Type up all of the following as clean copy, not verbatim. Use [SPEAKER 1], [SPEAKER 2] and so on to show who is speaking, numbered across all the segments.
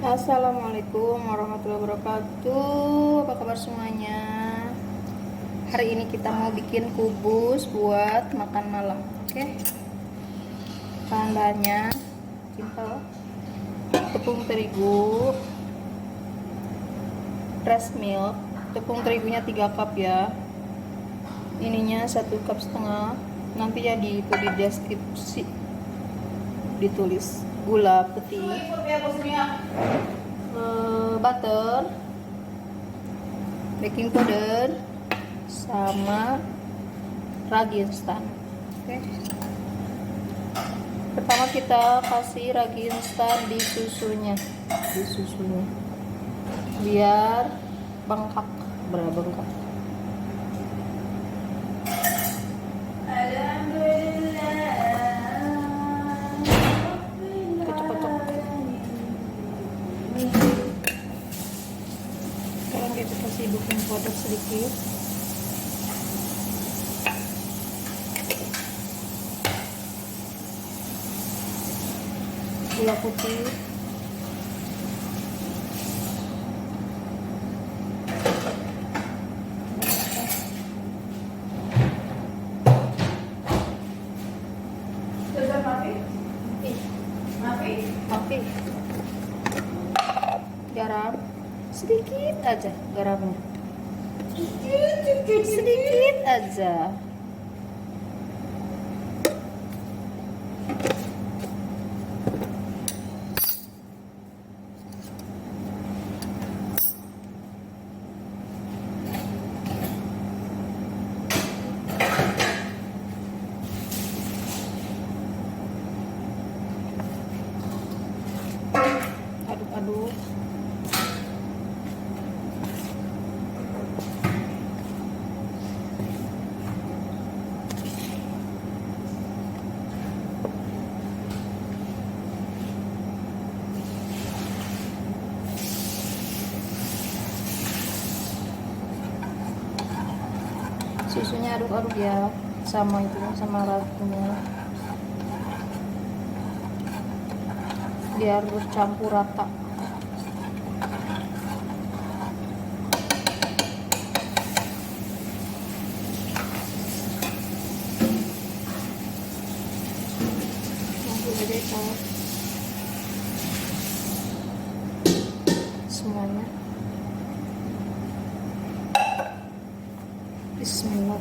[SPEAKER 1] Assalamualaikum warahmatullahi wabarakatuh. Apa kabar semuanya? Hari ini kita mau bikin kubus buat makan malam. Oke. Bahan-bahannya simpel. Tepung terigu, fresh milk. Tepung terigunya 3 cup ya. Ininya 1,5 cup. Nanti ya di deskripsi ditulis. Gula putih, butter, baking powder, sama ragi instan. Oke. Pertama kita kasih ragi instan di susunya, biar bengkak, berbengkak. Sekarang kita kasih baking powder sedikit. Gula putih. Tapi garam sedikit aja, garamnya sedikit aja. Aduk-aduk. Susunya aduk-aduk ya, sama itu, sama ragunya, biar bercampur rata. Jadi semuanya. Bismillah.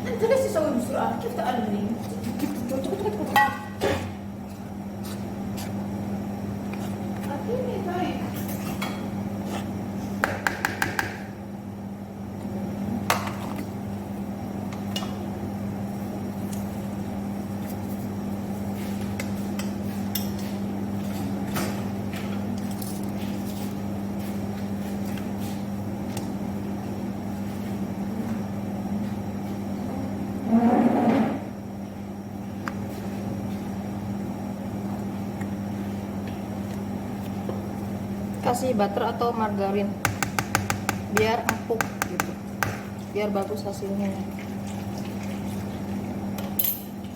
[SPEAKER 2] انت ليش تسوي بسرعه؟ كيف تقلبي؟ اعطيني طيب.
[SPEAKER 1] Kasih butter atau margarin biar empuk gitu, biar bagus hasilnya.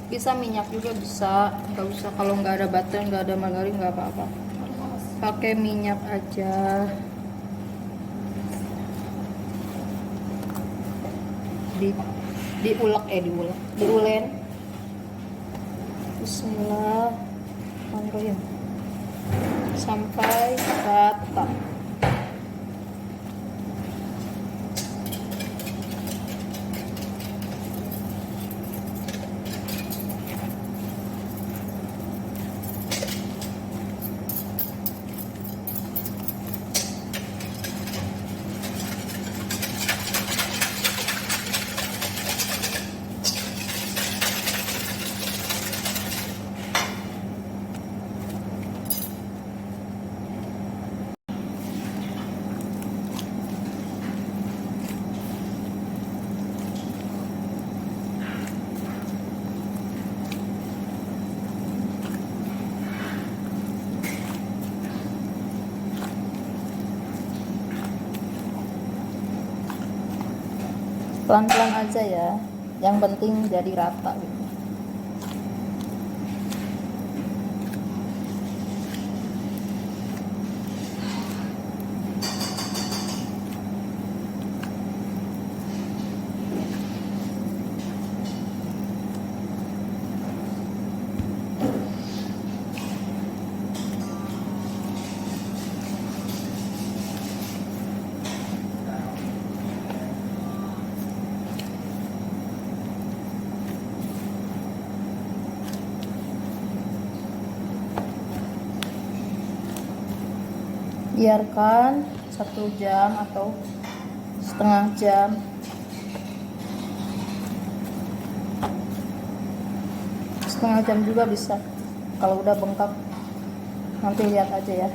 [SPEAKER 1] Bisa minyak juga bisa, nggak usah. Kalau nggak ada butter, nggak ada margarin, nggak apa-apa, pakai minyak aja. Diulen. Bismillahirrahmanirrahim sampai rata. Pelan-pelan aja ya, yang penting jadi rata gitu. Biarkan 1 jam atau setengah jam. Setengah jam juga bisa. Kalau udah bengkak, nanti lihat aja ya.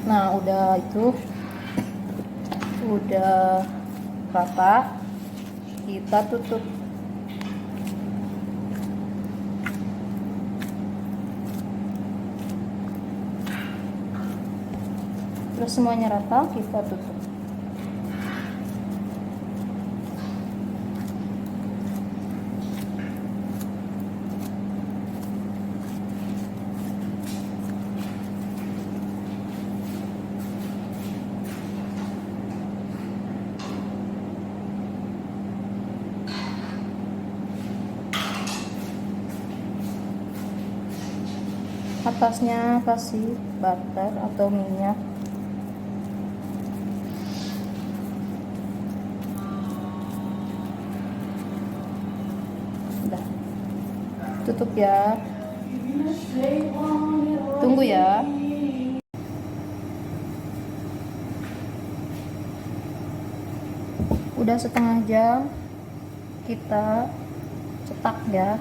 [SPEAKER 1] Nah, udah itu, udah rata. Kita tutup. Terus semuanya rata, kita tutup. Atasnya kasih butter atau minyak. Udah. Tutup ya. Tunggu ya. Udah setengah jam, kita cetak ya.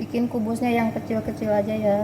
[SPEAKER 1] Bikin kubusnya yang kecil-kecil aja ya.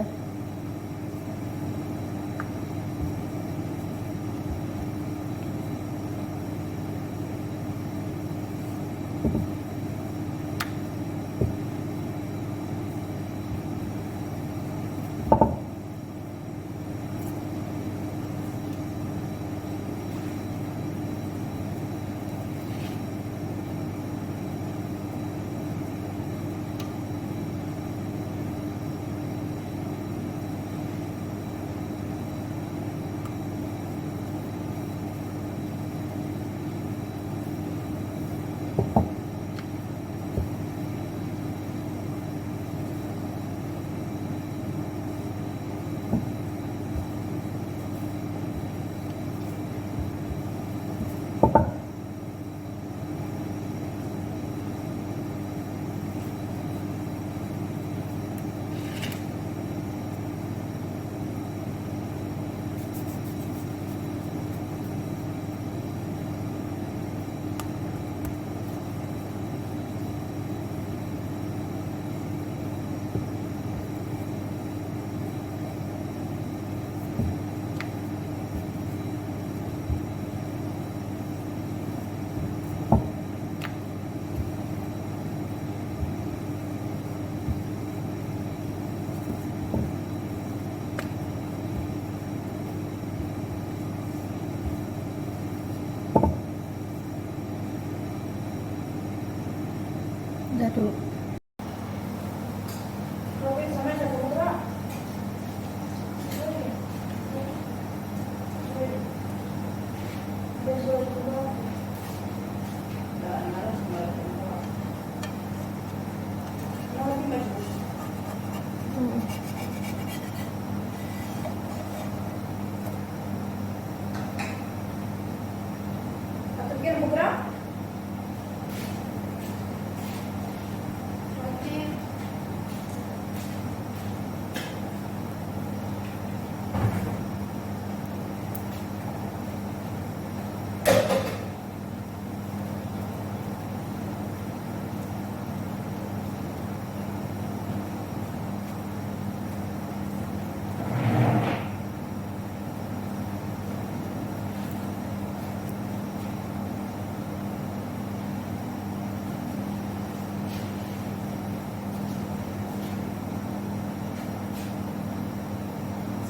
[SPEAKER 1] Udah dulu.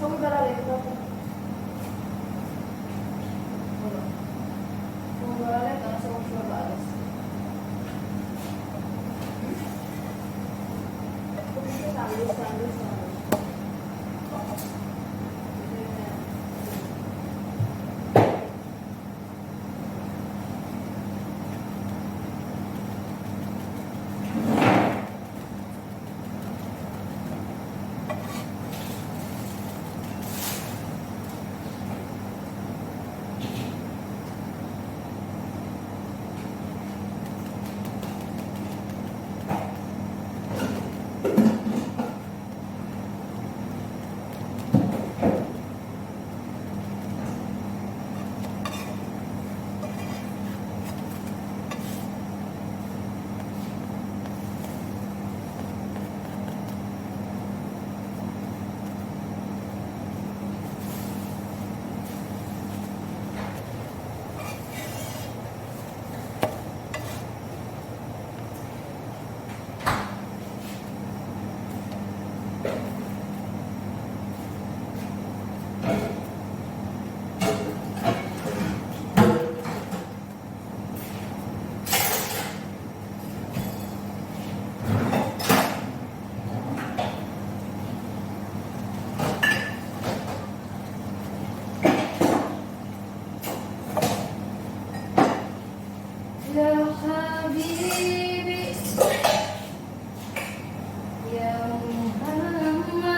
[SPEAKER 2] Kamu berada di berapa? Kamu berada karena saya mau balas. Sambil. Ya Habibi, Ya Muhammad.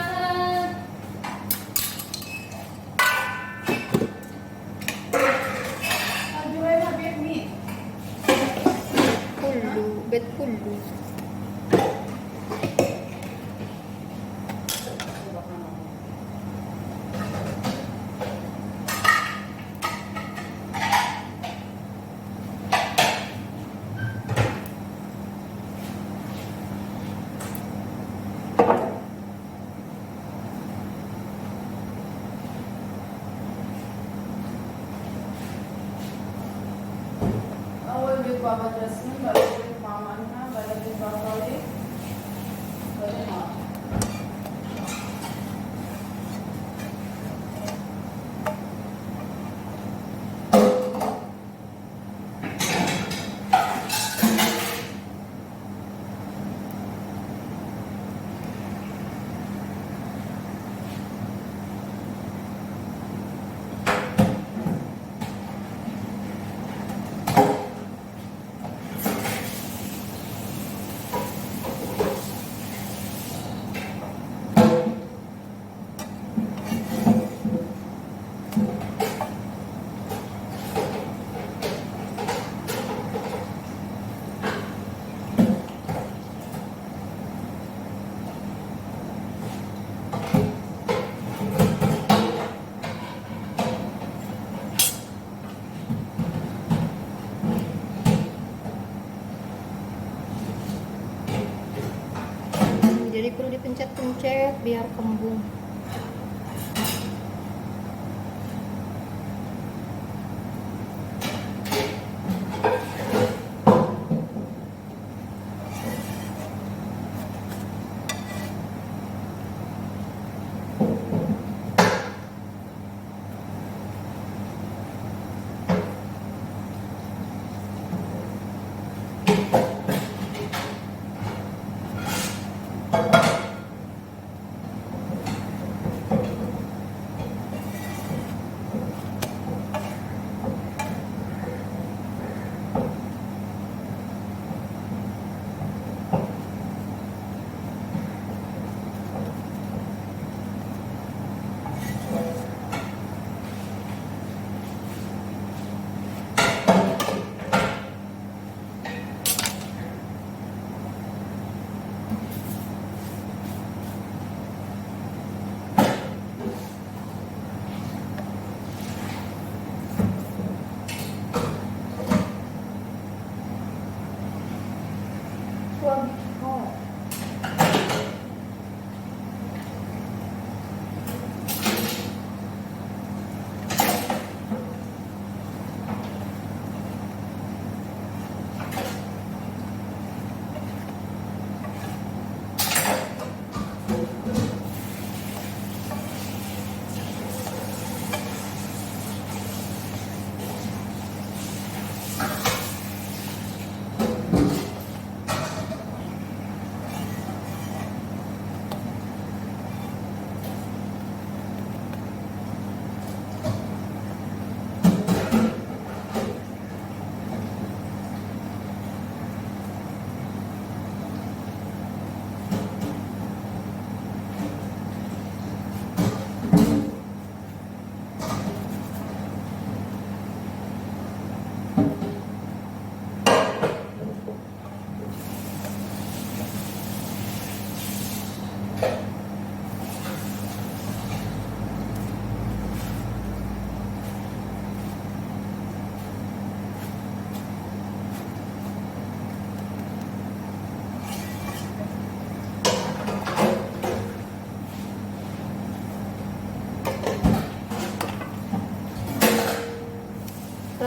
[SPEAKER 2] Ajuin Habib Mi.
[SPEAKER 1] Bet kullu.
[SPEAKER 2] Awal di Baba Jasmine, balik di Mamanya, balik di Baba Oli, balik Ma.
[SPEAKER 1] Jadi perlu dipencet-pencet biar kembung.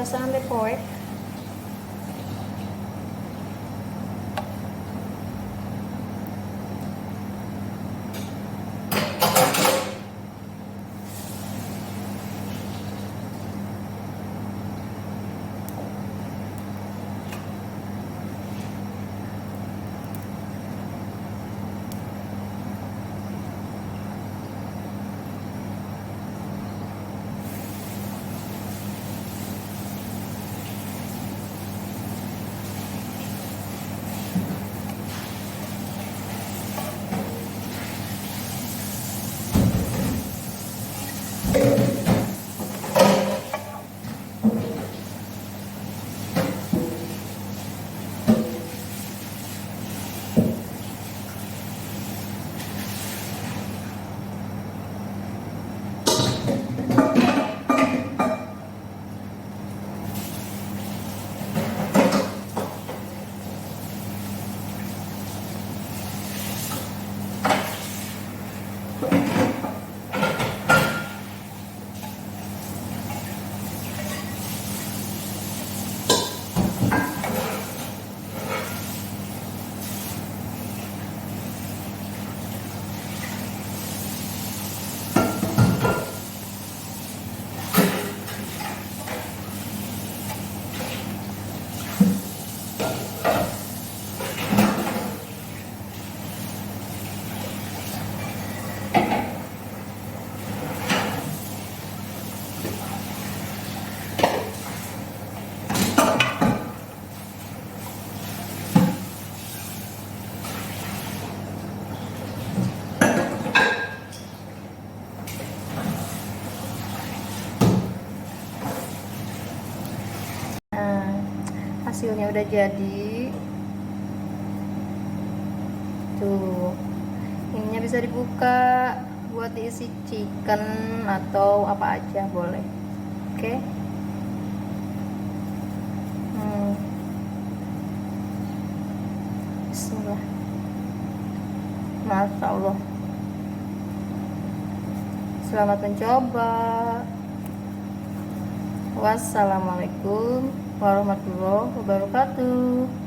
[SPEAKER 1] sampai poek. Hasilnya udah jadi tuh. Ininya bisa dibuka buat diisi chicken atau apa aja boleh. Oke. Bismillah. Masya Allah. Selamat mencoba. Wassalamualaikum warahmatullahi wabarakatuh.